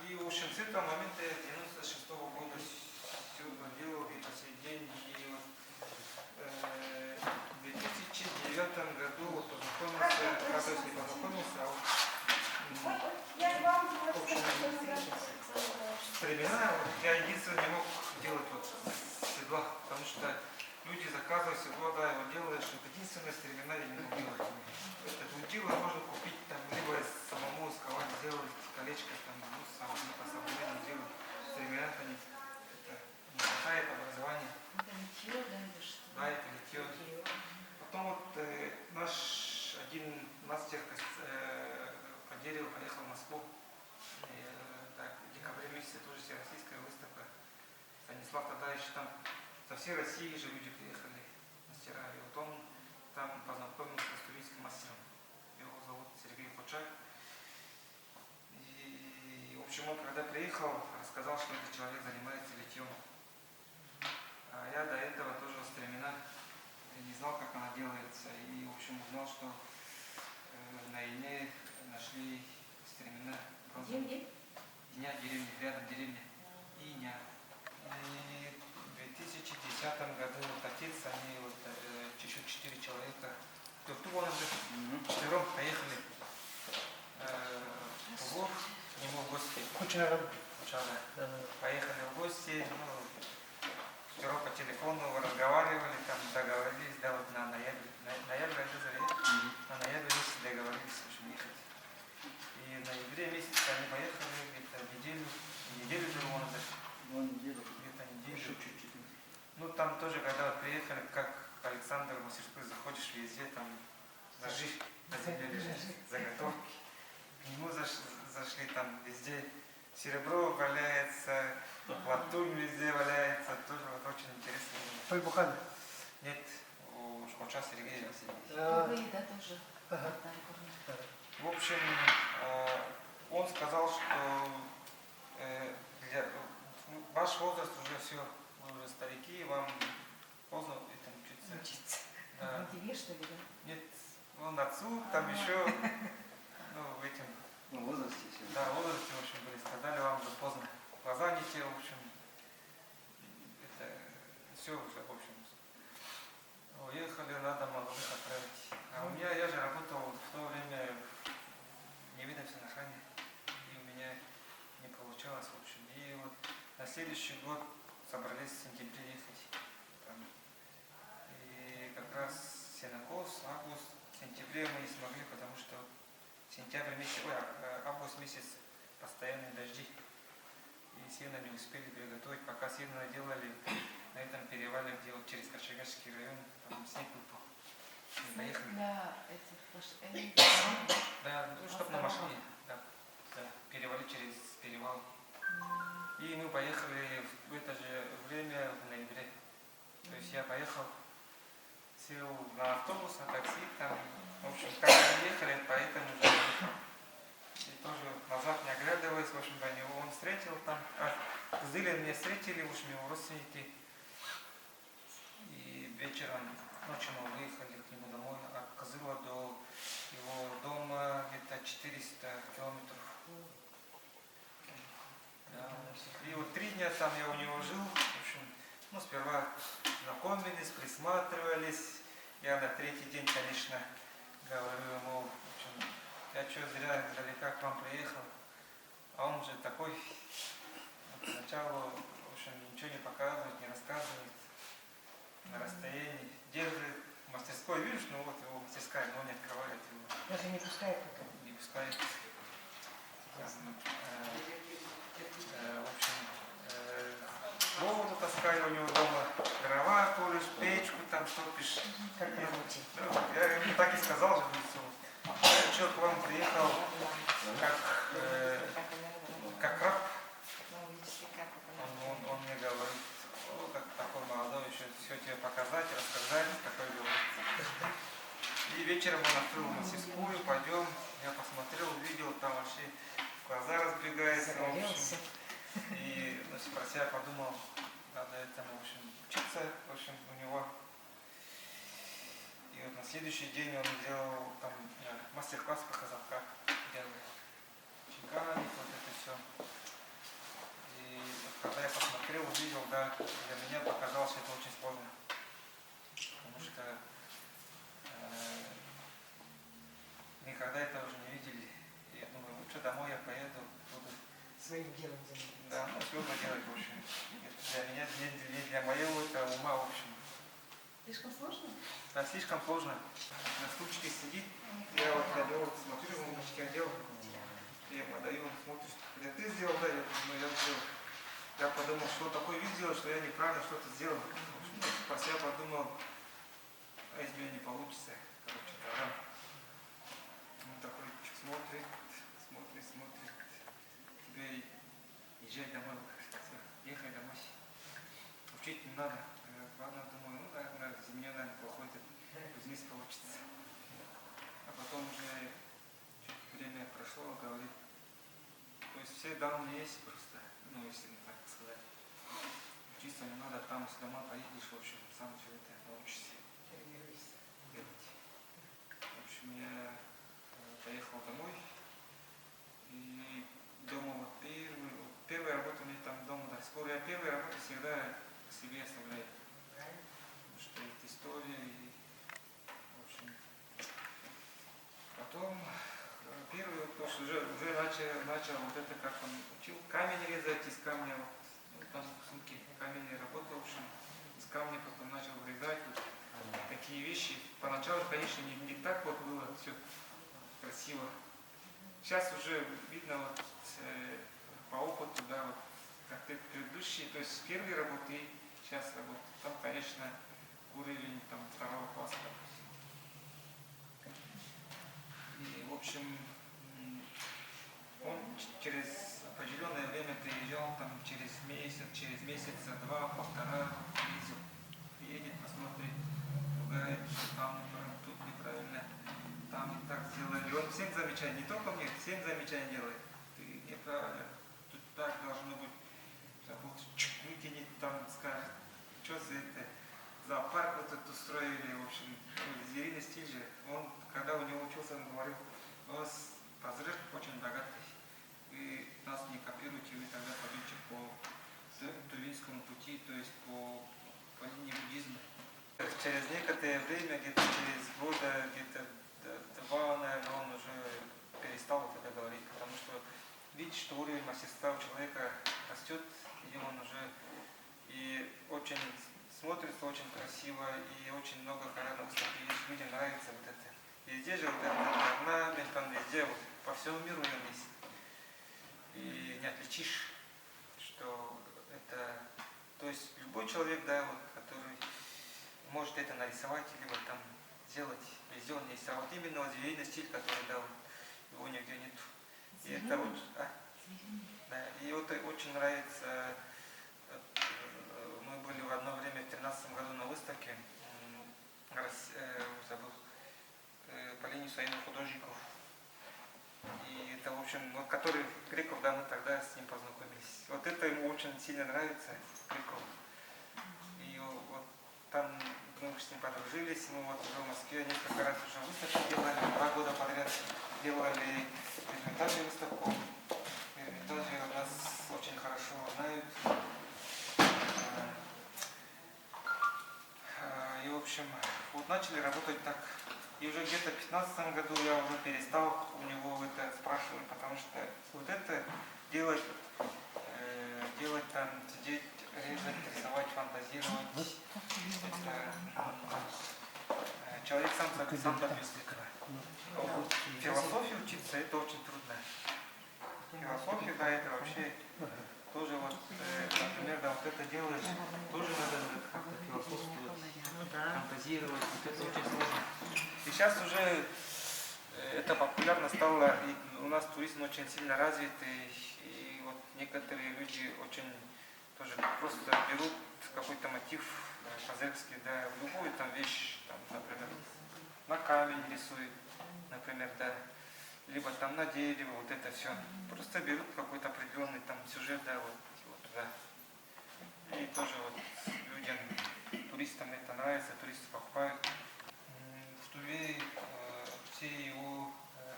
И, в общем, с этого момента я 96-го года все делал и по сей день. И вот, в 2009 году вот познакомился, не познакомился, а вот, в общем, стремена, я единственное не мог делать вот седла, потому что люди заказывают седло, да, его делаешь, вот единственное стремена я не мог делать. Это двутило можно купить там, либо самому сковать, сделать колечко, там, ну, по современному делу, стремена-то не, это не хватает образования. Это литье, да, это что? Да, это литье. Потом вот наш один мастер по дереву поехал в Москву. Так, в декабре месяце тоже всероссийская выставка. Станислав тогда еще там со всей России же люди приехали, мастера. И вот он там познакомился с турецким мастером. Его зовут Сергей Почак. И, в общем, он когда приехал, рассказал, что этот человек занимается литьем. А я до этого тоже в стремена не знал, как она делается. И, в общем, узнал, что на Ине нашли стремена. Где? Иня, деревня, рядом деревня. Иня. И в 2010 году вот отец, они вот еще 4 человека, четвером поехали в Лов, к нему в гости. Поехали в гости, четвером по телефону разговаривали, там договорились, да, вот на ноябрь это заехали, на ноябрь месяц договорились, в общем, ехать. И в ноябре месяце они поехали где-то неделю было надо. Где-то неделю. Ну там тоже, когда вот приехали, как Александр в мастерскую заходишь везде, там ножи на земле лежат, заготовки. К нему зашли, там везде серебро валяется, латунь везде валяется, тоже вот очень интересно. Вы Бухане? Нет, у Шмача Сергея. Вы, да, тоже. В общем, он сказал, что ваш возраст уже все, вы уже старики, вам поздно этому учиться. Да. Тебе, что ли, да? Нет, он отцу, там еще, ну, в этим... В возрасте все. Да, в возрасте, в общем, были, сказали вам уже поздно. Глаза не те, в общем, это все уже, в общем. Уехали, надо молодых отправить. А у меня, я же работал в то время в невидимости на охране, и у меня не получалось, в общем. И вот на следующий год собрались в сентябре ехать. Там. И как раз сенокос, август, в сентябре мы не смогли, потому что сентябрь месяц, август месяц постоянные дожди. И сено не успели приготовить, пока сено делали на этом перевале, где вот через Кашигарский район, там снег выпал. Мы поехали. Для этих лошадей. Да, ну, чтобы на машине, да, перевалить через перевал. И мы поехали в это же время в ноябре. То есть я поехал, сел на автобус, на такси, там, в общем, как мы ехали, поэтому же ехал. И тоже назад не оглядываясь, в общем, до него он встретил там, Кызылин меня встретили, в общем, его родственники. И вечером, ночью мы выехали к нему домой, от Кызыла до его дома где-то 400 километров. Да. И вот 3 дня там я у него жил, в общем, ну, сперва знакомились, присматривались. Я на 3-й день, конечно, говорю ему, в общем, я что, зря издалека к вам приехал. А он же такой, поначалу, в общем, ничего не показывает, не рассказывает, на расстоянии держит. В мастерской, видишь, ну вот его мастерская, но он не открывает его. Даже не пускает пока. Не пускает. В общем, воду таскаю у него дома, дрова куришь, печку там топишь. Как рабочий. Я ему так и сказал же в лицо. Я что к вам приехал как раб. Он мне говорит, о, как такой молодой, еще все тебе показать, рассказать, такой говорит. И вечером он открыл мастерскую, пойдем, я посмотрел, увидел, там вообще глаза разбегаются, в общем. И про себя подумал, надо этому, в общем, учиться, в общем, у него. И вот на следующий день он сделал там мастер-класс, показал, как делать чеканить, вот это все. да, для меня показалось, что это очень сложно. Потому что никогда этого уже не видели. И я думаю, лучше домой я поеду, буду Своим делом заниматься. да, ну, что делать, в общем. Это для меня, не для моего этого ума, в общем. Слишком сложно? Да, слишком сложно. На стульчике сидит, я вот на него смотрю, он одел, я подаю, он смотрит, что ты сделал, да, я думаю, я сделал. Я подумал, что такой вид сделал, что я неправильно что-то сделал. В общем, спасибо, я подумал, а из меня не получится. Короче, тогда он такой смотрит, тебе езжай домой, все, ехай домой. Учить не надо. Ладно, думаю, ну, наверное, из меня, наверное, плохой кузнец получится. А потом уже время прошло, говорит, то есть все данные есть просто, ну, если так сказать. Учиться не надо, там, если дома поедешь, в общем, сам все это научишься делать. В общем, я поехал домой, и дома вот первая работа у меня там дома, да, скоро я первая работа всегда себе оставляю. Потому что это история, и, в общем, потом первый вопрос уже начал вот это, как он учил, камень резать из камня, вот, ну, там в сумке камень работал, в общем, из камня потом начал вырезать, вот, такие вещи. Поначалу, конечно, не так вот было все красиво. Сейчас уже видно вот по опыту, да, вот, как ты предыдущие, то есть первые работы и сейчас работы. Там, конечно, уровень там, 2 класса. И, в общем, он через определенное время приезжал, там, через месяца 2-1,5 ездил. Приедет, посмотрит, ругает, что там неправильно, тут неправильно, там не так сделали. И он всем замечает, не только мне, всем замечания делает. Ты неправильно, тут так должно быть. Выкинет, там скажет, что за это, зоопарк вот это устроили, в общем, звериный стиль же. Он, когда у него учился, он говорил, у вас позрыв очень богатый, и нас не копируйте, вы тогда пойдете по Тувинскому пути, то есть по линии буддизма. Через некоторое время, где-то через года, где-то 2, наверное, он уже перестал вот это говорить, потому что видит, что уровень мастерства у человека растет, и он уже и очень смотрится очень красиво, и очень много когда на выставке есть, людям нравится вот это. Везде же вот это орнамент, он везде, вот, по всему миру он есть. И не отличишь, что это, то есть любой человек, да, вот, который может это нарисовать, либо там сделать, везде он есть. А вот именно вот звериный стиль, который, да, вот, его нигде нет. И это вот, да, и вот очень нравится. Мы были в одно время в 2013 году на выставке, забыл, по линии военных художников. И это, в общем, вот, который Греков, да, мы тогда с ним познакомились. Вот это ему очень сильно нравится, Греков. И вот там мы с ним подружились, мы вот уже в Москве несколько раз уже выставки делали, 2 года подряд делали в Эрмитаже выставку. В Эрмитаже нас очень хорошо знают. И, в общем, вот начали работать так. И уже где-то в 2015 году я уже перестал у него это спрашивать, потому что вот это делать там, сидеть, резать, рисовать, фантазировать, это человек сам добьется. Философию учиться это очень трудно. Философия, да, это вообще тоже вот, например, да, вот это делаешь, тоже надо как-то философствовать, фантазировать, вот это очень сложно. И сейчас уже это популярно стало, и у нас туризм очень сильно развитый, и вот некоторые люди очень тоже просто берут какой-то мотив казахский, да, в любую там вещь, там, например, на камень рисует, например, да, либо там на дерево, вот это все. Просто берут какой-то определенный там сюжет, да, вот туда. И тоже вот людям, туристам это нравится, туристы покупают. В Туве все его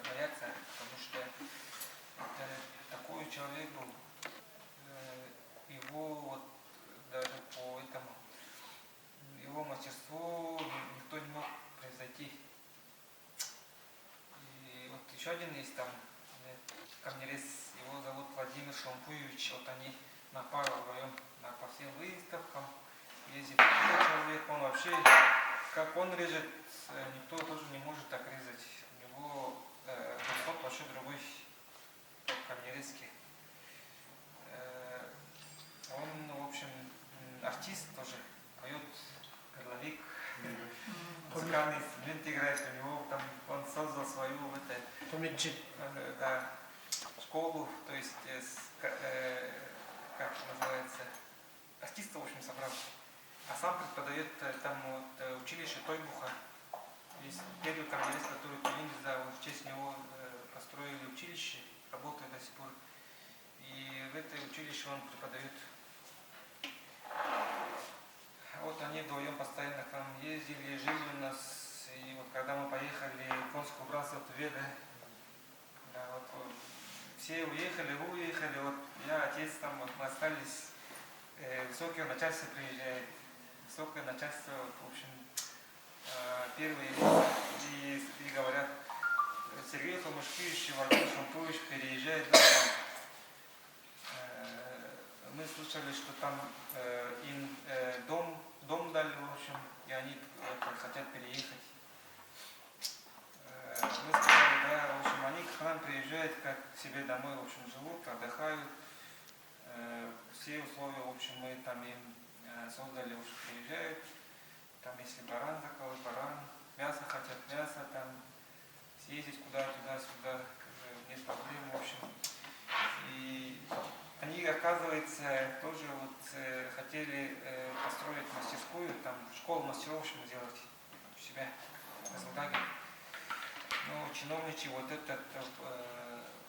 боятся, потому что это такой человек был, его вот даже по этому его мастерству никто не мог превзойти. И вот еще один есть там камнерез, его зовут Владимир Шампуевич. Вот они на пару вдвоем по всем выставкам ездит. Этот человек, он вообще, как он режет, никто тоже не может так резать. У него подход вообще другой, камнерезский. Он, в общем, артист тоже, поет, горловик, музыкальный инструмент играет. У него там, он создал свою да, школу, то есть, как называется, артиста, в общем, собрал. А сам преподает там вот, училище Тойбуха. Есть первый камнерез, который в Тюмени, да, в честь него построили училище, работает до сих пор. И в это училище он преподает. Вот они вдвоем постоянно там ездили, жили у нас. И вот когда мы поехали конское убранство в Туве, да, вот, все уехали, вот я, отец, там вот, мы остались, высокое начальство приезжает, высокое начальство, в общем, первые и говорят, Сергей Хомушкевич и Владимир Шампуевич переезжает в Дом. Мы слышали, что там им дом дали, в общем, и они хотят переехать. Мы сказали, да, в общем, они к нам приезжают, как к себе домой, в общем, живут, отдыхают. Все условия, в общем, мы там им создали, в общем, приезжают. Там, если баран заколоть, баран, мясо хотят, мясо, там, съездить куда-то, туда-сюда, нет проблем, в общем. И они, оказывается, тоже вот хотели построить мастерскую, там, школу мастеров, в общем, сделать у себя в Казалдаге. Но чиновничьи вот это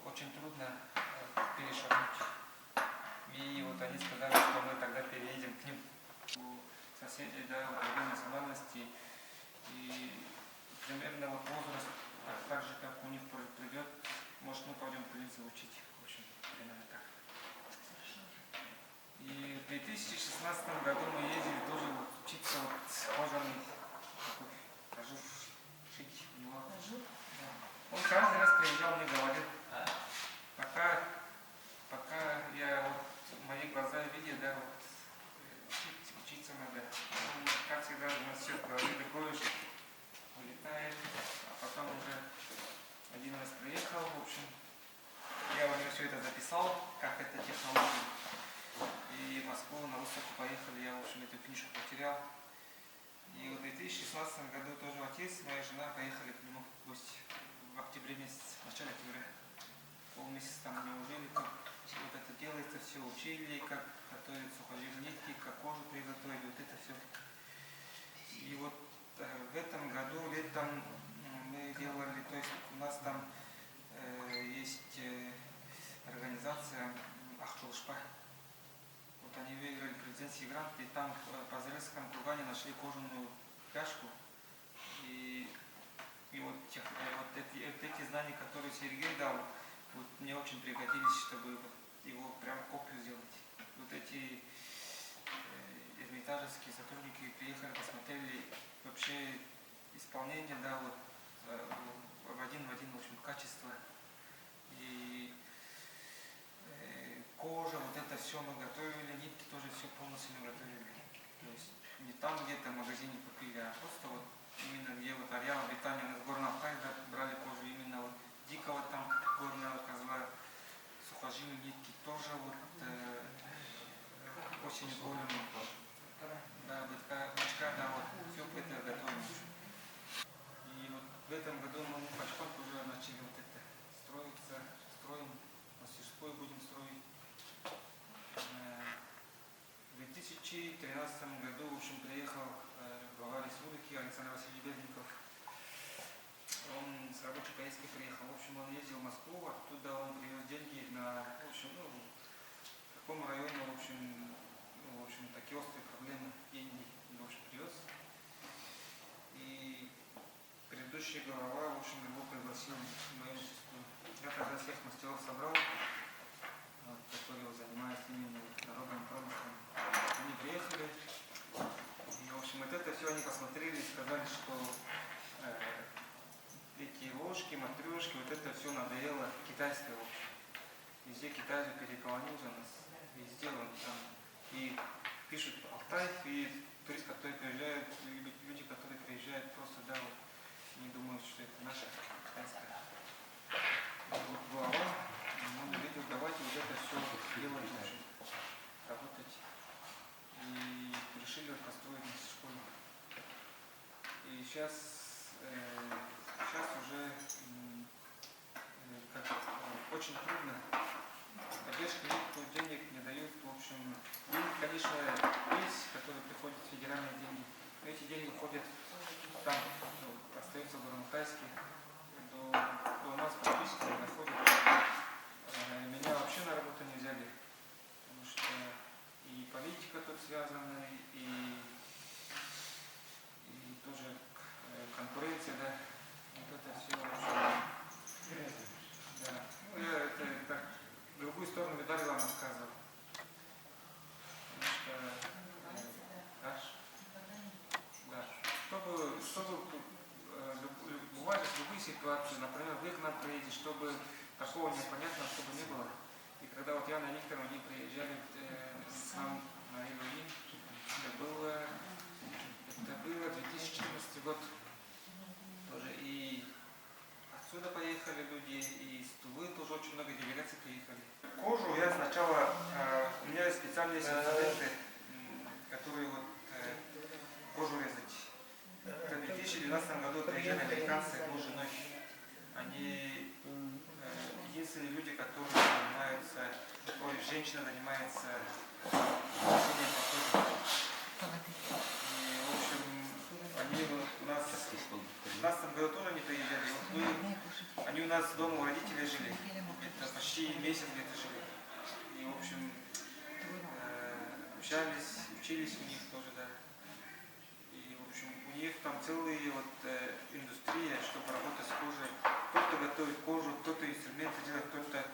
очень трудно перешагнуть. И вот они сказали, что мы тогда переедем к ним. У соседей, да, другой национальности. И примерно вот возраст, так же, как у них придет, может, мы пойдем провинцию учить. В общем, примерно так. И в 2016 году мы ездили тоже вот учиться вот кожаный такой ажур шить у него. Ажур? Да. Он каждый раз приезжал, мне говорил, пока я вот мои глаза видят, да, вот учиться надо. Он, как всегда, у нас все в голове такое же, улетает, а потом уже один раз приехал, в общем, я у него все это записал, как это технология. И в Москву на выставку поехали, я, в общем, эту книжку потерял. И в 2016 году тоже отец, моя жена поехали к нему в гости в октябре месяце, в начале октября. Полмесяца там не ужили, как вот это делается, все учили, как готовить сухожилие нитки, как кожу приготовить, вот это все. И вот в этом году, летом, мы делали, то есть у нас там есть организация Ахчулшпа. Вот они выиграли президентский грант, и там по Зарельском кургане нашли кожаную пряжку. И вот эти знания, которые Сергей дал, вот мне очень пригодились, чтобы его прям копию сделать. Вот эти эрмитажевские сотрудники приехали, посмотрели вообще исполнение, да, вот в один, в общем, качество. И кожа, вот это все мы готовили, нитки тоже все полностью мы готовили. То есть не там где-то в магазине купили, а просто вот именно где вот Ариана, Британия, у нас горного хайда брали кожу именно вот дикого там горного козла, сухожилия, нитки тоже вот осенью колем, да, бычка, да, вот все это готовим. И вот в этом году мы потихоньку уже начали вот это строим, мастерскую будем строить. В 2013 году, в общем, приехал глава республики Александр Васильевич Бердников. Он с рабочей поездкой приехал. В общем, он ездил в Москву, оттуда он привез деньги на, в общем, в каком районе, в общем, такие острые проблемы, деньги, в общем, привез. И предыдущий глава, в общем, его пригласил в мою мастерскую. Я тогда всех мастеров собрал, которые занимаются именно народным промыслом. Они приехали. матрешки, вот это все надоело китайское, в общем. Везде Китай же переполонил же нас, везде он там. И пишут Алтай, и турист, которые приезжают, люди, которые приезжают, просто, да, вот, не думают, что это наша китайская глава. Он говорит, давайте вот это все делать, в общем, работать. И решили построить школу. И сейчас уже очень трудно. Поддержки нет, денег не дают. В общем, конечно, есть, которые приходят федеральные деньги. Но эти деньги уходят там, остаются в Горно-Алтайске. До нас практически не доходят. Меня вообще на работу не взяли. Потому что и политика тут связана, и тоже конкуренция, да. Вот это все. Да. Ну, я это так, другую сторону медали вам рассказывал. Потому что да. Чтобы бывают любые ситуации, например, вы к нам приедете, чтобы такого непонятного, чтобы не было. И когда вот Яна Викторовна, они приезжали к нам на Илюни, это было 2014 год тоже. И отсюда поехали люди, и из Тувы тоже очень много делегаций приехали. Кожу я сначала, у меня есть специальные инструменты, которые вот кожу резать. В 2012 году приезжали американцы с женой. Они единственные люди, которые занимаются, женщина занимается лечением похода. И, в общем, они у нас в 2015 году тоже не приезжали. Вот они у нас дома у родителей жили. Это почти месяц где-то жили. И, в общем, общались, учились у них тоже, да. И, в общем, у них там целая индустрия, чтобы работать с кожей. Кто-то готовит кожу, кто-то инструменты делает, кто-то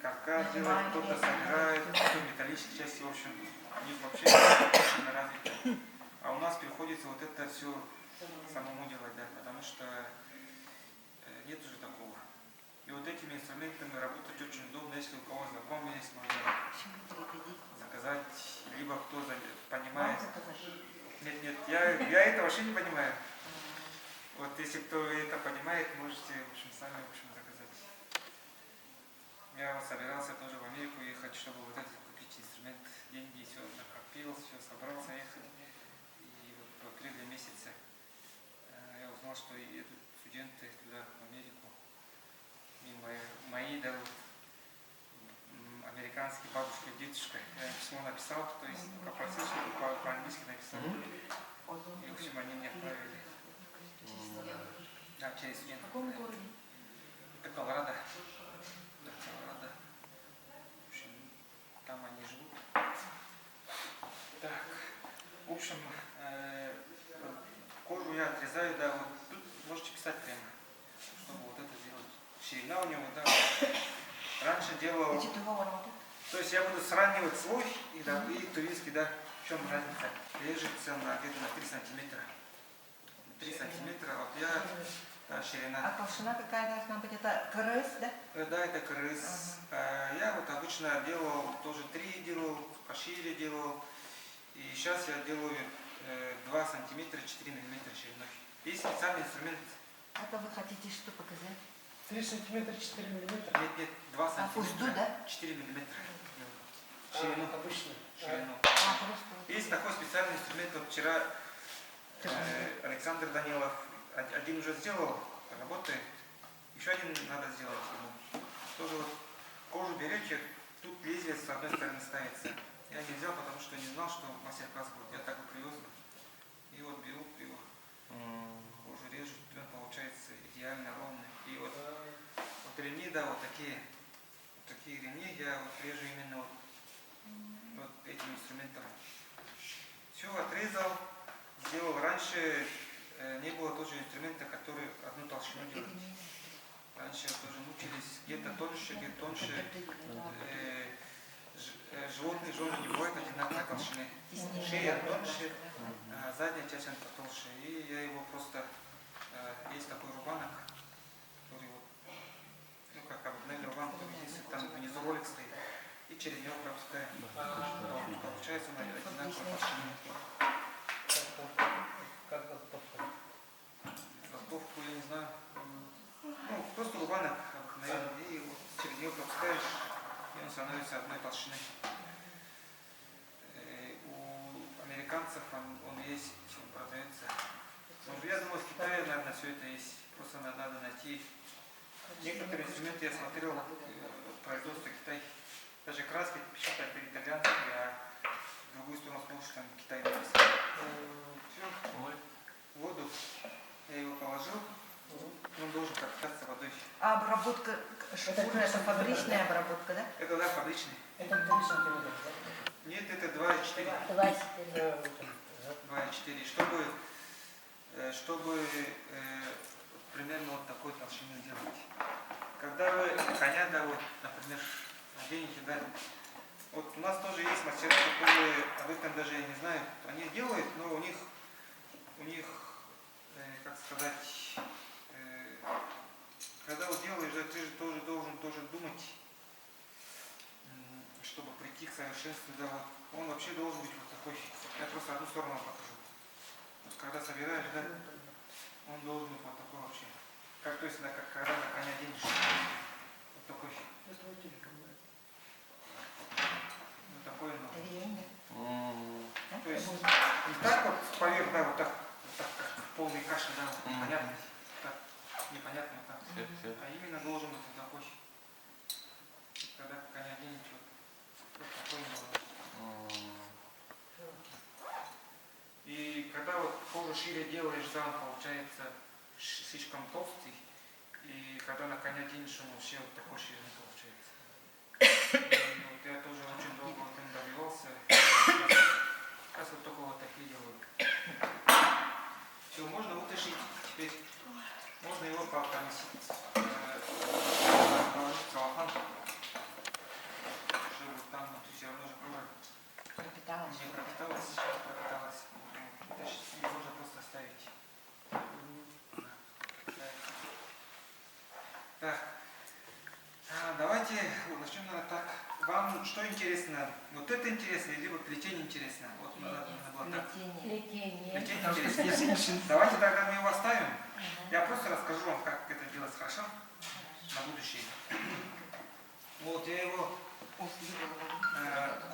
каркас делает, кто-то собирает, кто-то металлические части. В общем, у них вообще очень развито. А у нас приходится вот это все самому делать, да, потому что нет уже такого. И вот этими инструментами работать очень удобно, если у кого знакомые есть, можно заказать, либо кто понимает. Нет, я это вообще не понимаю. Вот если кто это понимает, можете, в общем, сами, в общем, заказать. Я вот собирался тоже в Америку ехать, чтобы вот этот купить инструмент, деньги, все накопил, все собрался ехать. И вот в апреле месяце я узнал, что едут студенты туда, в Америку. И мои, да, вот, американские бабушка и дедушка. Я письмо написал, то есть попросил, чтобы по-английски написал. И, в общем, они мне отправили. Да, через студентов. В каком городе? Это Колорадо. Да, Колорадо. В общем, там они живут. Так, в общем, кожу я отрезаю, да, вот тут можете писать прямо, чтобы вот это сделать. Ширина у него, да. Раньше делал... То есть я буду сравнивать свой и туристский, да, в чем разница. Режется где-то на 3 сантиметра. 3 сантиметра, вот я, да, ширина. А толщина какая должна быть? Это крыс, да? Да, это крыс. Я вот обычно делал, тоже 3 делал, пошире делал. И сейчас я делаю 2 сантиметра, 4 миллиметра шириной. Есть специальный инструмент. Это вы хотите что показать? 3 сантиметра, 4 миллиметра? Нет, 2 сантиметра, узду, да? 4 миллиметра. Ширину. Обычно. Ширину. Просто... Есть такой специальный инструмент, вот вчера Александр Данилов один уже сделал, работает, еще один надо сделать ему. Тоже вот кожу берете, тут лезвие с одной стороны ставится. Я не взял, потому что не знал, что мастер-класс будет. Я так вот привез. И вот беру его, кожу режу, он получается идеально ровный. И вот ремни, да, вот такие ремни я вот режу именно вот этим инструментом. Все отрезал, сделал. Раньше не было тоже инструмента, который одну толщину делает. Раньше тоже мучились, где-то тоньше, где-то тоньше. Животные жены не бывают одинаковой толщины. Шея тоньше, а задняя часть она потолще. И я его просто, есть такой рубанок, который вот обыкновенную лампу, если там внизу ролик стоит, и через него пропускаем. Получается на одинаковой толщине. Как готовка? Готовку, я не знаю. Ну, просто рубанок обыкновенный. И вот через него пропускаешь, и он становится одной толщины. У американцев он есть, он продается. Но я думаю, в Китае, наверное, все это есть. Просто надо найти. Некоторые инструменты я смотрел, производство Китай. Даже краски печатают по-итальянски, а в другую сторону смотришь, там Китай написано. Все, воду я его положил, он должен пропитаться водой. А обработка шкуры это фабричная обработка, да? Это да, фабричный. Это 3 сантиметра, да? Нет, это 2,4. 2,4. Чтобы примерно вот такой толщины делать. Когда вы коня, да, вот, например, оденете, да, вот у нас тоже есть мастера, которые, об этом даже я не знаю, они делают, но у них как сказать, когда вот делаешь, да, ты же тоже должен думать, чтобы прийти к совершенству, да, вот, он вообще должен быть вот такой. Я просто одну сторону покажу. Вот когда собираешь, да, он должен быть вот такой вообще. Как, то есть, когда на коня денешь, вот такой. Вот такой, ну. То есть, не так вот поверх, да, вот так как в полной каше, да, вот, непонятно, так, непонятно так. А именно должен быть вот такой. Когда коня денешь, вот такой должен. И когда вот кожу шире делаешь, да, он получается слишком толстый. И когда на коня денешь, он вообще вот такой ширины получается. И вот я тоже очень долго вот им добивался. Сейчас вот только вот такие делаю. Все, можно вытащить теперь. Можно его поместить. Положить в целлофан. Чтобы там внутри все равно же кожа Пропиталась. не пропиталась. Ее можно просто оставить. Так, давайте начнем, наверное, так. Вам что интересно? Вот это интересно, либо плетение интересно? Вот надо было так. Плетение интересно. Давайте тогда мы его оставим. Я просто расскажу вам, как это делать, хорошо? На будущее. Вот я его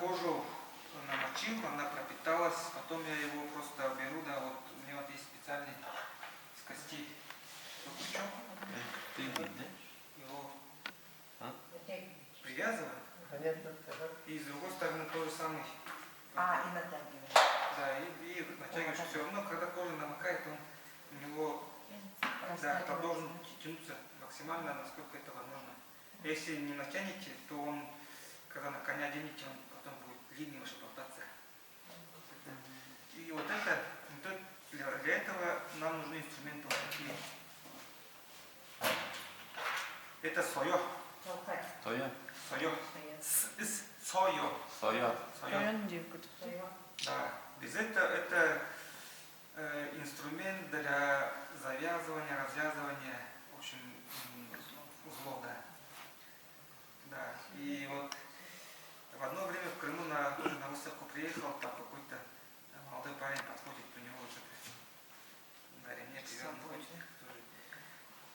кожу намочил, она пропиталась, потом я его просто беру, да, вот у меня вот есть специальный с кости пучок. Его привязываю. И с другой стороны то же самое. И натягиваешь. Да, и натягиваешь все равно, когда кожа намокает, он у него должен тянуться максимально, насколько это возможно. Если не натянете, то он, когда на коня оденете, он потом будет длинный ваш болтаться. И вот для этого нам нужны инструменты вот такие. Это сойо. Да. Без этого это инструмент для завязывания, развязывания, в общем, узлов, да. Да. И вот в одно время в Крыму тоже на выставку приехал, там какой-то молодой парень подходит, у него уже на ремне привязан хочет тоже.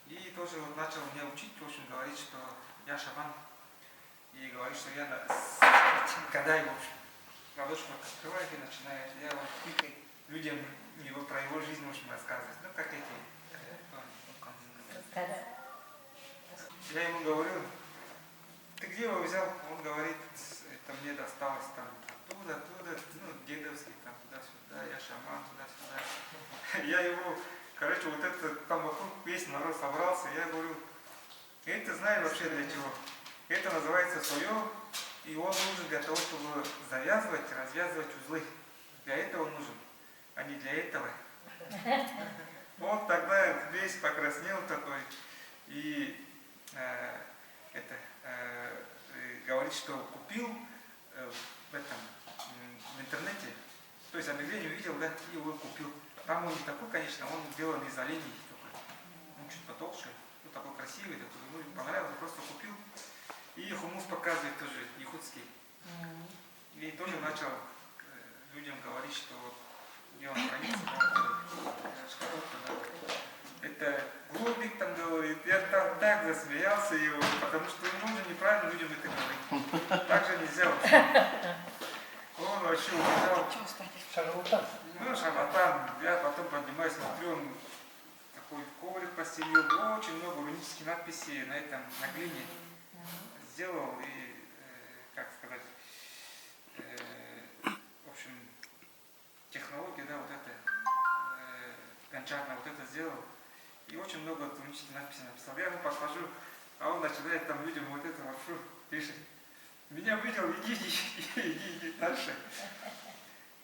И тоже вот начал меня учить, в общем, говорит, что я шаман. И говорит, что я когда его, в общем, ладошку открывает и начинает, я вот людям про его жизнь, в общем, рассказывать. Ну, как эти. Я ему говорю, ты где его взял? Он говорит, это мне досталось там оттуда, ну, дедовский, там, туда-сюда, я шаман, туда-сюда. Я его, короче, вот это, там вокруг весь народ собрался, я говорю, это знаешь вообще для чего? Это называется сойо, и он нужен для того, чтобы завязывать, развязывать узлы. Для этого нужен, а не для этого. Вот тогда весь покраснел такой, и говорит, что купил в интернете, то есть объявление увидел, да, и его купил. Там он не такой, конечно, он сделан из оленей, только, он чуть потолще, вот такой красивый, такой, ну, понравился, просто купил. И хумус показывает тоже, якутский. И тоже начал людям говорить, что вот где он хранится, это голубик там говорит. Я там так засмеялся его, потому что ну, нужно неправильно людям это говорить. Так же нельзя вообще. Он вообще убежал. Шарлатан. Ну, шарлатан. Я потом поднимаюсь, смотрю, он такой коврик постелил, очень много рунических надписей на этом, на глине сделал и, как сказать, в общем, технология, да, вот это, гончарная вот это сделал. И очень много рунических надписей написал. Я ему подхожу, а он начинает там людям вот это маршрут пишет. Меня видел, иди дальше.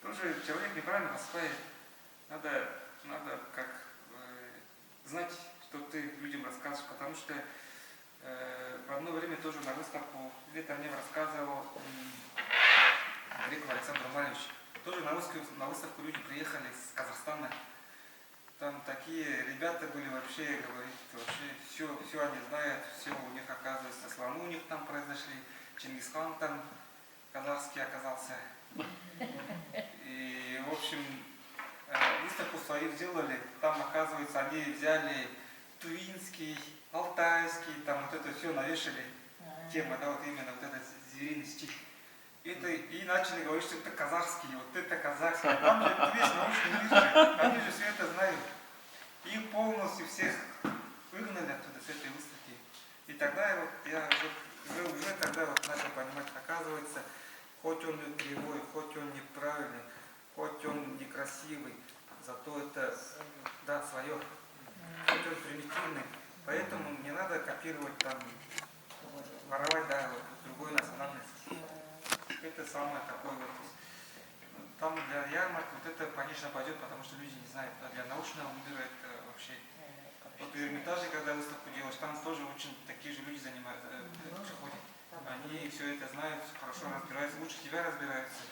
Тоже человек неправильно поступает. Надо как знать, что ты людям рассказываешь, потому что в одно время тоже на выставку, где-то мне рассказывал Греков Александр Романович, тоже на выставку люди приехали из Казахстана. Там такие ребята были вообще, говорит, вообще все они знают, все у них оказывается, слоны у них там произошли, Чингисхан там казахский оказался. И, в общем, выставку свою сделали, там, оказывается, они взяли тувинский, алтайский, там вот это все навешали, тема, да, вот именно вот этот звериный стих. И начали говорить, что это казахский, вот это казахский. А там же весь научный мир же, они же все это знают. И полностью всех выгнали оттуда с этой выставки. И тогда вот я уже тогда вот начал понимать, оказывается, хоть он и кривой, хоть он неправильный, хоть он некрасивый, зато это, да, свое, хоть он примитивный. Поэтому не надо копировать там, воровать, да, вот, другой национальности. Это самое такое вот. Там для ярмарки вот это, конечно, пойдет, потому что люди не знают. А для научного мира это вообще. Вот в Эрмитаже, когда выставку делаешь, там тоже очень такие же люди занимаются, приходят. Они все это знают, хорошо разбираются, лучше тебя разбираются.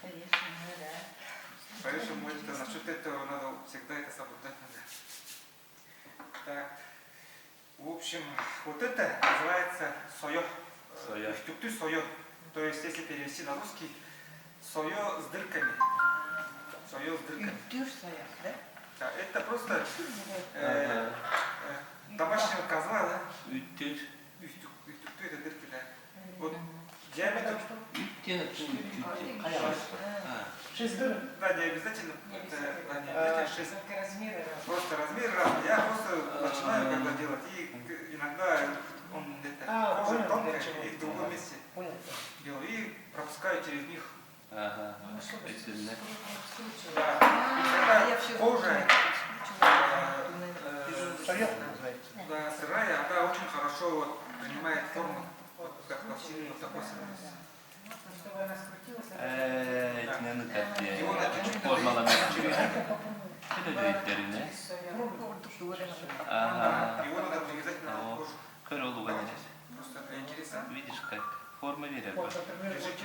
Поэтому это, насчет этого надо всегда это соблюдать надо. Так. В общем, вот это называется сойо. Тюктю сойо. То есть, если перевести на русский, сойо с дырками. Сойо с дырками. Да, это просто домашнего козла, да? Тюктю это дырки, да. Вот диаметр. 6 дыр. Да, не обязательно. Это не обязательно 6. Просто размер разный. Я просто начинаю когда делать. И иногда он это кожа тонкая, и в другом месте делаю. И пропускаю через них. Ага. Да. И тогда кожа да, сырая, она очень хорошо вот, принимает форму, вот, как пластилин, вот такой становится. Его надо формаламент. Это деревня. Ага. Его надо привязать на кожу. Королу. Просто для интереса. Видишь как? Форма верят. Держите.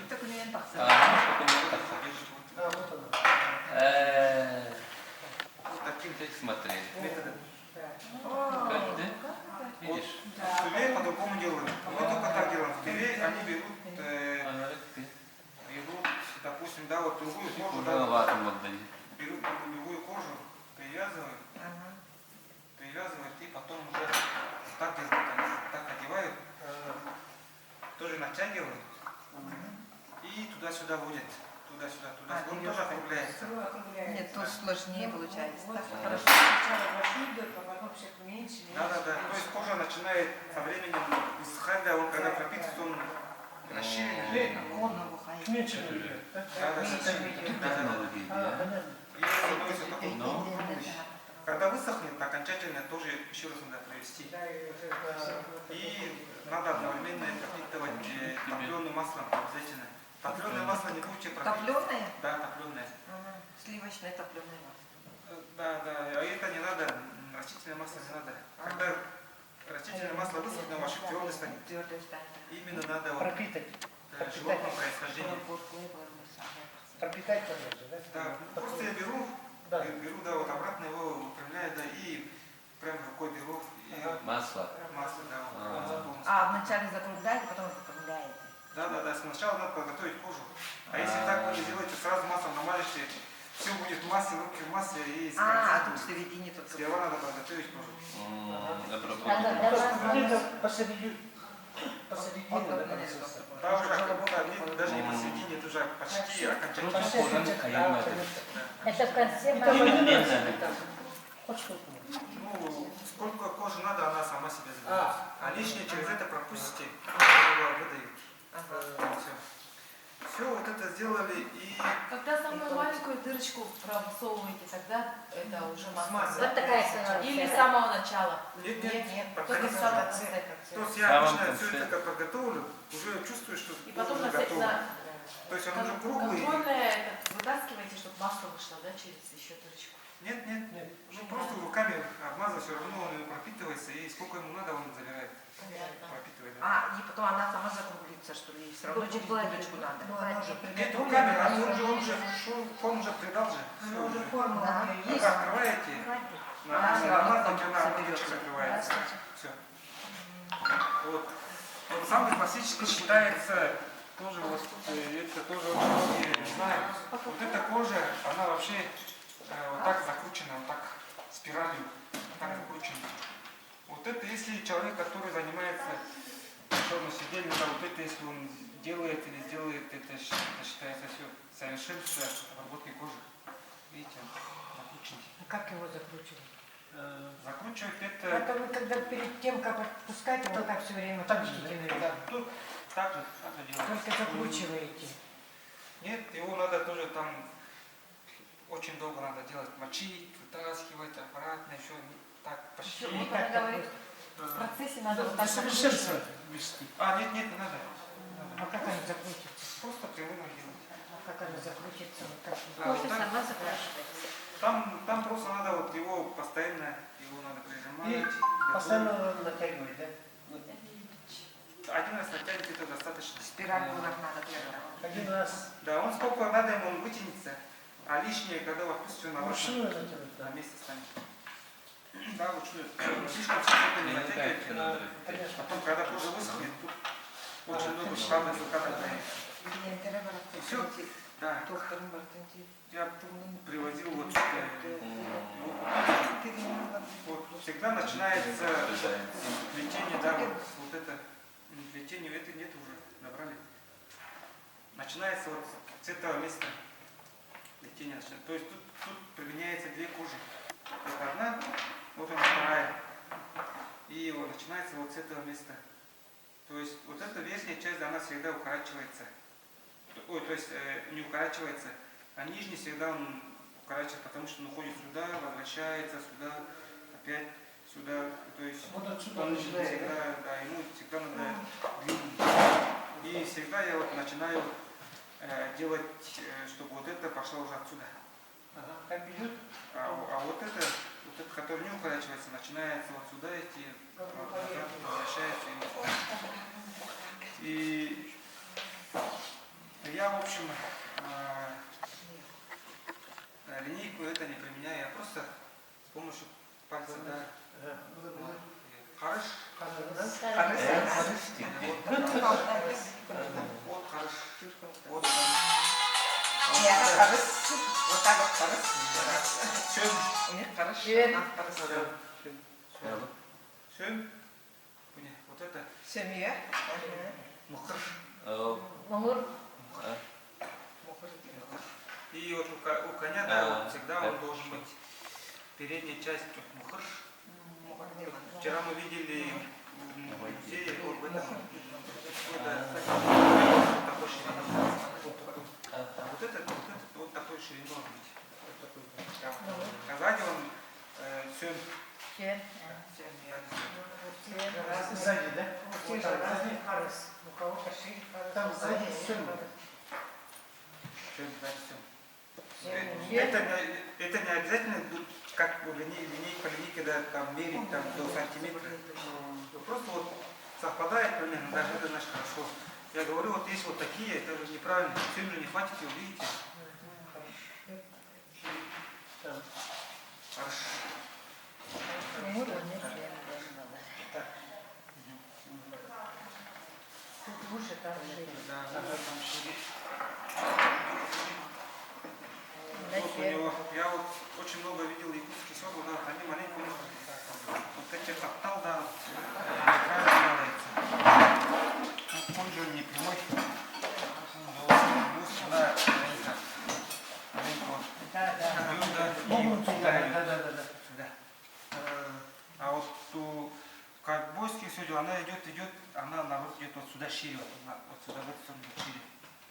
Вот таким Смотри. методом. Как ты? Вот Видишь? в Туве по-другому делают. Мы только так делаем. В Туве они берут, допустим, да, вот другую кожу, да, берут любую кожу, привязывают, и потом уже так делают, они так одевают, тоже натягивают, и туда-сюда водят, туда-сюда, он тоже округляется. Нет, тут сложнее получается. Хорошо, сначала большую дырку, а потом все меньше. Да. То есть кожа начинает со временем высыхать, да, он когда пропитывается, он расширенный. Меньше дыр. Да. Технологии, да? И становится такой круглый. Когда высохнет, окончательно тоже еще раз надо провести. И надо одновременно пропитывать топленым маслом обязательно. Топленое масло не будете пропитывать. Топленое? Да, топленое. Сливочное топленое масло. Да. А это не надо, растительное масло не надо. Когда растительное масло высохнет, оно ваше твердое станет. Твердое станет. Именно надо вот, Пропитать. животного происхождения. Пропитать тоже, да? Да, просто я беру, да, вот обратно его выпрямляю, да, и прям рукой беру, Масло. масло, да, А. он полностью. А, вначале закругляете, потом выправляете. Да, сначала надо подготовить кожу. А если так вы не делаете, сразу маслом намажете, все будет в массе, руки в массе и А скользит. тут в середине тут. Сперва надо подготовить кожу. Обработать. Где-то посередине, да, процесса. Да, уже даже не посередине, это уже почти окончательно. Просто кожаный каяк надо. Это в конце Это мама. элемент. Хоть что-то. Ну, сколько кожи надо, она сама себе заберет. А. А лишнее через это пропустите, его выдают. Ага. Все, вот это сделали и... Когда самую маленькую дырочку просовываете, тогда это уже масло. Масло. Вот такая становится. Или с самого начала. Нет, Только проходите. в самом конце. конце. То есть В я самом обычно все конце. это как подготовлю, уже чувствую, что И потом уже на готово. То есть он уже круглый. контрольное это вытаскиваете, чтобы масло вышло, да, через еще дырочку. Нет. Нет. Ну просто руками обмазывать, все равно он пропитывается, и сколько ему надо, он забирает. Понятно. Пропитывает. Да. А, и потом она сама закруглится, что ли? Все равно через дырочку надо. Ну, она уже Нет, руками, а он уже форму уже придал же. Она уже Всё. формула Да. у нее Вы есть. открываете, А, намазываете, потом она соберется. ручка закрывается. Все. Вот. Вот самый классический считается тоже вот это тоже очень многие знают. Вот эта кожа, она вообще вот так закручена, вот так спиралью, вот так закручена. Вот это если человек, который занимается черносидельником, вот это если он делает или сделает, это считается все совершенство обработки кожи. Видите, закручен. Как его закручивать? Закручивать это Это вы когда перед тем, как отпускать, его так все время Так же, крутите, да? наверное. тут так же делается. Только закручиваете. Нет, его надо тоже там очень долго надо делать, мочить, вытаскивать, обратно, еще так почти. Всё, вот она говорит, в процессе надо вот так Совершенство закручивать. вести. Нет, не надо. А как она закрутится? Просто прямым делать. А как она закрутится? Вот так. А, Кожа вот так. сама закрашивается. Там просто надо вот его постоянно, его надо прижимать. И постоянно натягивать, да? Один раз натягивать это достаточно. Спираль вверх надо тогда. Один раз Да, он сколько надо ему, он вытянется, а лишнее, когда вы отпустите, он обратно вручную натягивать, на да. месте станет. Да, вручную. Слишком высоко не натягивайте. надо. Конечно. Потом, когда кожа высохнет, тут очень много шрамов выкатывает. И все. Да, я приводил вот, вот всегда начинается плетение, да, вот это, плетение, это нет уже, набрали. Начинается вот с этого места плетение начинается. То есть тут применяется две кожи. Это одна, вот она вторая. И вот начинается вот с этого места. То есть вот эта верхняя часть, она всегда укорачивается. Ой, то есть не укорачивается, а нижний всегда он укорачивается, потому что он уходит сюда, возвращается сюда, опять сюда. То есть Вот отсюда он начинает, всегда, да, ему всегда надо длинный. И всегда я вот начинаю делать, чтобы вот это пошло уже отсюда. Ага. Как идет? А вот это, который не укорачивается, начинается вот сюда идти, вот назад, возвращается. И я, в общем, линейку это не применяю, я просто с помощью пальца, да. Хорош. Вот хорош. Вот Вот так вот хорошо. Schön. У них хорошо. Schön. А, хорошо. Schön. Вот это. Семья. Мамур. И вот у коня, да, вот всегда он должен быть передняя часть мухрш. Вчера мы видели в музее вот в этом такой шириной. Вот этот вот такой шириной должен быть. А сзади он все. Сзади, да? Вот так, сзади. У кого-то шире, Там сзади все. Это не обязательно как по линейке, да, там мерить там, до сантиметра. Просто вот совпадает примерно, даже это значит хорошо. Я говорю, вот есть вот такие, это же неправильно. Всем же не хватит, увидите. Хорошо. Уши там шире. Да, Ага, там шире. Да, вот у него, я вот очень много видел якутские седла, да, они маленькие, вот эти топтал, да, неправильно делается. Ну, позже он не прямой, да, Да. а вот у ковбойских седел она идет, она наоборот идет вот сюда шире, вот сюда в эту сторону шире.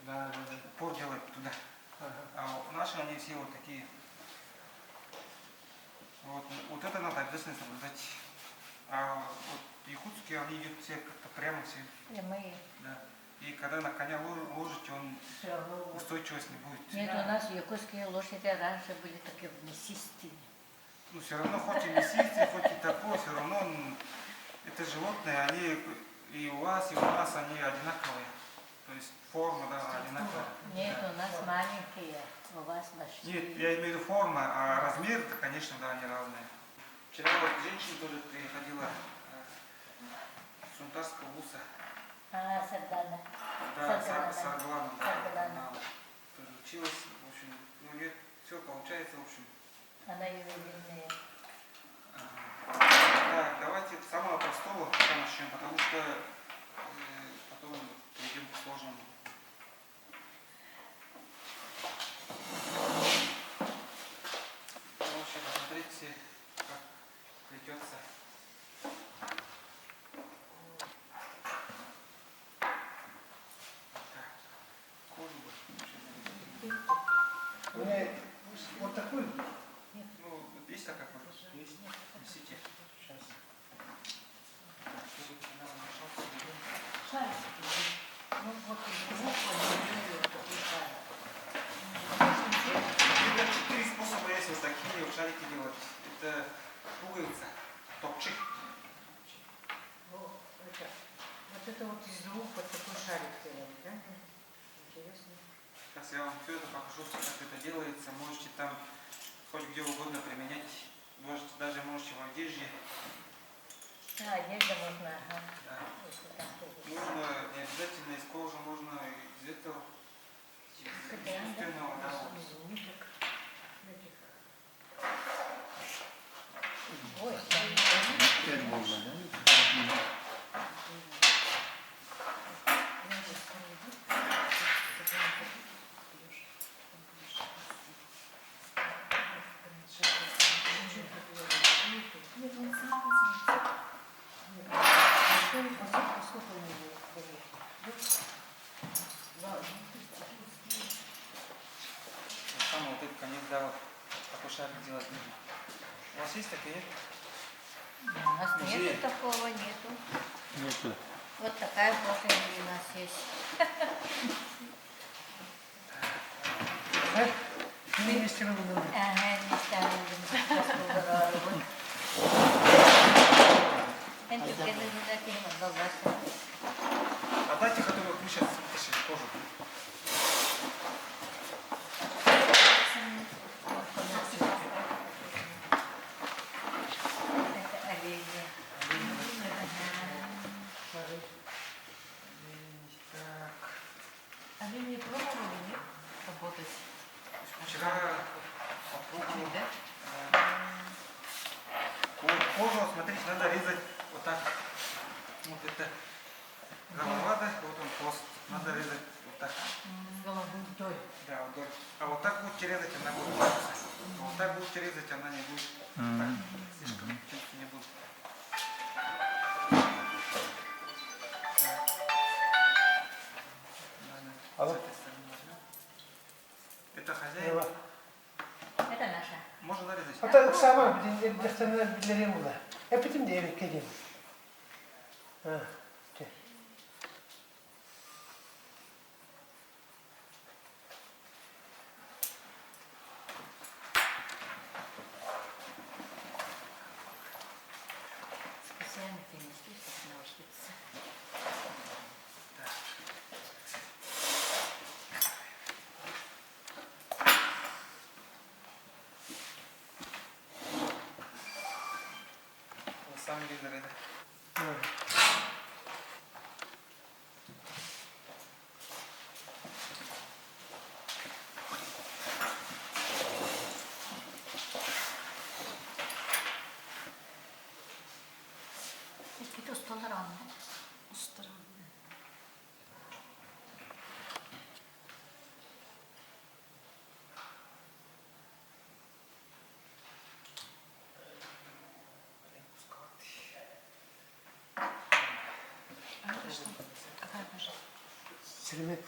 Да. Упор делает туда. Ага. А наши они все вот такие. Вот это надо обязательно соблюдать. А вот якутские они идут все как-то прямо все. Прямые. Да. И когда на коня ложите, он Все равно. устойчивость не будет. Нет, у нас якутские лошади раньше были такие мясистые. Ну все равно, хоть и мясистые, хоть и такое, все равно это животные, они и у вас, и у нас они одинаковые. То есть форма, да, одинаковая. Нет, Да. у нас маленькие, у вас большие. Нет, я имею в виду форма, а размер, конечно, да, они разные. Вчера вот женщина тоже приходила с Сунтарского уса. Сардана. Да, Сарглана. Сарглана. Сарглана. Она тоже училась, в общем, у нее все получается, в общем. Она ювелирная. Так, давайте с самого простого пока начнем, потому что потом перейдем к сложному. Ну, сейчас посмотрите, как плетется. Так, кожу бы еще У меня вот такой. ну, вот есть такая кожа? Есть. Несите. Сейчас. Ну вот и такой шарик. Это 4 способа есть вот такие вот шарики делать. Это пуговица, топчик. Вот это вот из двух вот такой шарик делали, да? Интересно. Сейчас я вам все это покажу, как это делается. Можете там хоть где угодно применять. Можете, даже можете в одежде. Одежда можно, ага. Да. Если там что-то. Можно не обязательно из кожи, можно из этого. Из искусственного, да. Вот. Ой, там. Самый вот этот конец, да, вот такой шарик делать нужно. У вас есть такие? У нас нету такого, нету. Нету. Вот такая кожа у нас есть. Мы не стремим. Ага, не ставим. Это где-то не такие колбасы. А дайте, которую вы сейчас вытащили кожу. Это оленья. Так. Они не пробовали, нет, работать? Вчера попробовал. Да? Кожу, смотрите, надо резать вот так. Вот это голова, да, вот он хвост. Надо резать вот так. Голову вдоль. Да, вдоль. А вот так будете резать, она будет мягкая. А вот так будете резать, она не будет. Так, слишком чуть не будет. Алло. С этой стороны возьмем. Это хозяин. Это наша. Можно нарезать? Это сама для ремонта. Я потом девять кидим. Специально принесли, чтобы научиться. Вы сами резали, да? Стрелек.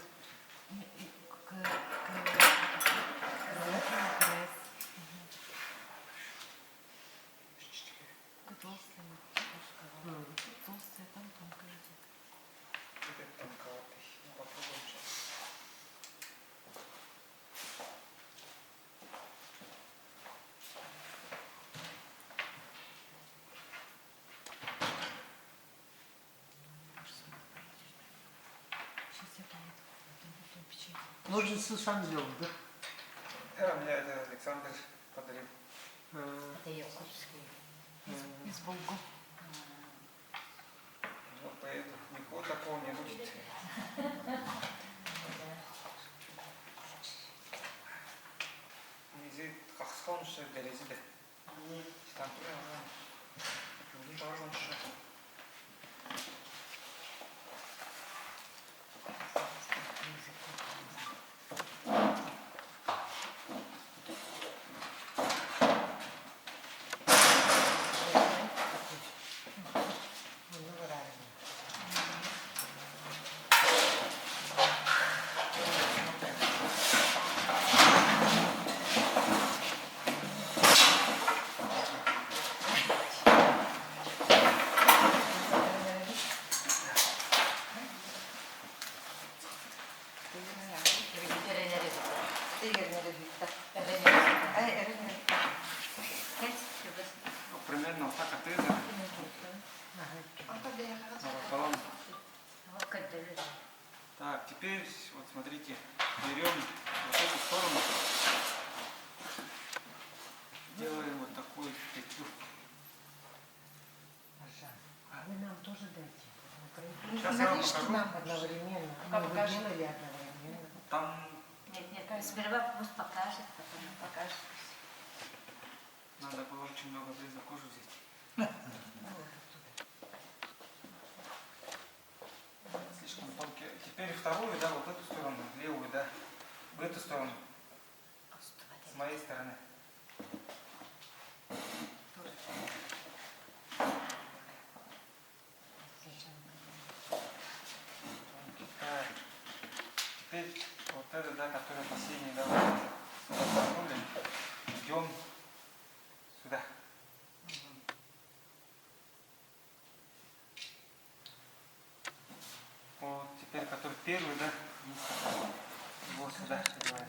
Толстая, там тонкая. Это тонковатый. Ну, попробуем сейчас. Сейчас я поеду. Потом печенье. Ножницы сам сделал, да? Мне это Александр подарил. Это якутские. Из Волгу. Вот поеду. Никого такого не будет. Изи қақсқан ұшы дәрежі де. Там тұр ағам. Өзін жарған ұшы. Ну, примерно вот так от этого. Напополам. Так, теперь вот смотрите, берем вот эту сторону, делаем вот такую петлю. Вы нам тоже дайте. Сейчас я вам покажу. Нам одновременно. Пока Вы покажем. делали одновременно. Там Нет, сперва пусть покажет, потом покажет. надо было очень много обреза кожи взять. Слишком тонкие. Теперь вторую, да, вот эту сторону, левую, да, в эту сторону, с моей стороны. Так. Теперь вот это, да, которое последний, да, вот сюда загнули, идем сюда. Вот теперь, который первый, да, вот сюда одеваем.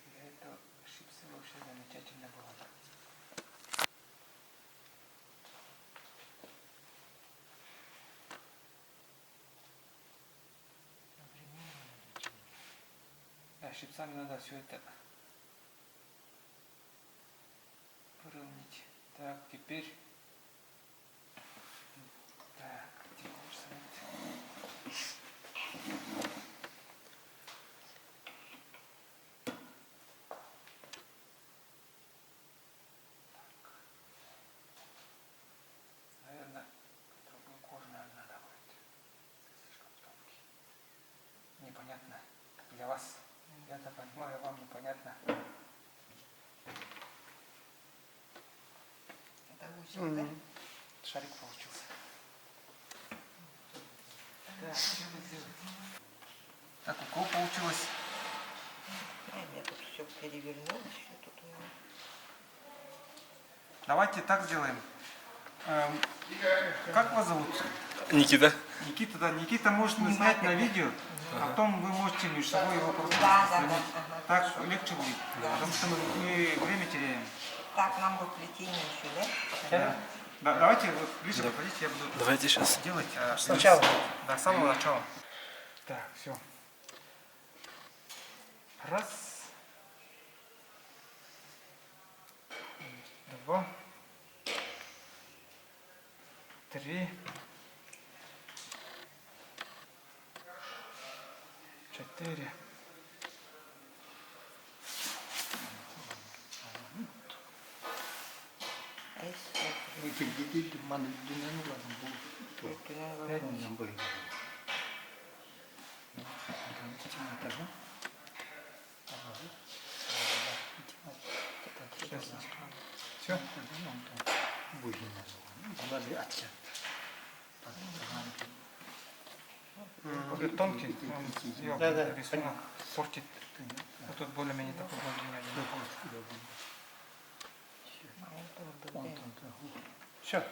Для этого шипсы вообще замечательно было. Да, щипцами надо все это выровнять. Так, теперь. Так, где лучше смотреть? Наверное, другую кожу, наверное, надо будет. Слишком тонкий. Непонятно для вас. Я-то понимаю, вам непонятно. Это гусек, да? Шарик получился. Так, что вы сделали? Так, у кого получилось? Я тут все перевернула, все тут у меня. Давайте так сделаем. Как вас зовут? Никита. Никита, да. Никита может снять на видео, а потом вы можете между собой его просто Да, сравнить. ага. Так легче будет, потому что мы время теряем. Так, нам бы плетение еще, да? Да. Да, давайте вот ближе подходите, я буду Давайте сейчас. делать. Сначала. Да, с самого начала. Так, все. Раз. Два. Три. Четыре. А если Эти детей маны длинную ладно будут. вот туда Пять. Там были. Давайте, да? Все? Вот тонкий, он рисунок портит. Вот тут более-менее такой более-менее. Все.